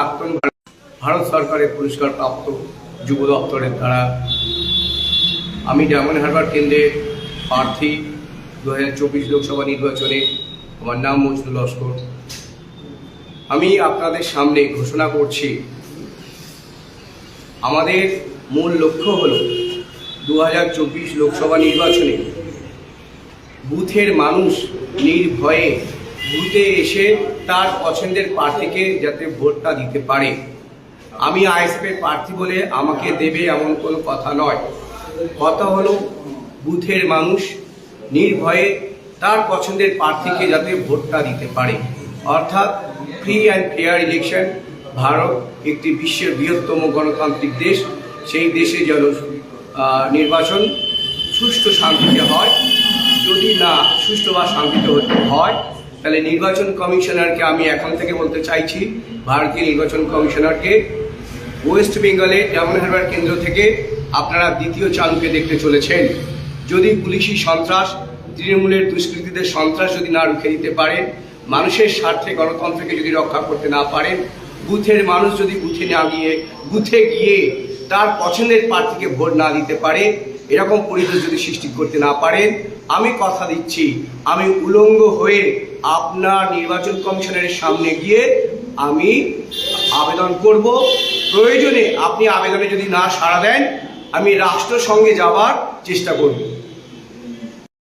প্রাক্তন ভারত সরকারের পুরস্কার প্রাপ্ত যুব দপ্তরের দ্বারা আমি ডায়মন্ড হারবার কেন্দ্রের প্রার্থী 2024 লোকসভা নির্বাচনে। আমার নাম মজনুল লস্কর। আমি আপনাদের সামনে ঘোষণা করছি, আমাদের মূল লক্ষ্য হল 2024 লোকসভা নির্বাচনে বুথের মানুষ নির্ভয়ে বুথে এসে তার পছন্দের প্রার্থীকে যাতে ভোটটা দিতে পারে। আমি আইএসএফের প্রার্থী বলে আমাকে দেবে এমন কোনো কথা নয়। কথা হলো বুথের মানুষ নির্ভয়ে তার পছন্দের প্রার্থীকে যাতে ভোটটা দিতে পারে, অর্থাৎ free and fair election. Bharat একটি বিশ্বের বৃহত্তম গণতান্ত্রিক দেশ, সেই দেশে যেন নির্বাচন সুষ্ঠু শান্তিতে হয়। যদি না সুষ্ঠু বা শান্তিতে হয় তাহলে নির্বাচন কমিশনারকে আমি এখন থেকে বলতে চাইছি, ভারতীয় নির্বাচন কমিশনারকে ওয়েস্ট বেঙ্গলে ডায়মন্ড হারবার কেন্দ্র থেকে আপনারা দ্বিতীয় চালুকে দেখতে চলেছেন। যদি পুলিশি সন্ত্রাস, তৃণমূলের দুষ্কৃতীদের সন্ত্রাস যদি না রুখে দিতে পারেন, মানুষের স্বার্থে গণতন্ত্রকে যদি রক্ষা করতে না পারেন, বুথের মানুষ যদি বুথে গিয়ে তার পছন্দের প্রার্থীকে ভোট না দিতে পারে, এরকম পরিবেশ যদি সৃষ্টি করতে না পারেন, আমি কথা দিচ্ছি আমি উলঙ্গ হয়ে আপনার নির্বাচন কমিশনারের সামনে গিয়ে আমি আবেদন করব। প্রয়োজনে আপনি আবেদনে যদি না সাড়া দেন, আমি রাষ্ট্রসংঘে যাওয়ার চেষ্টা করব।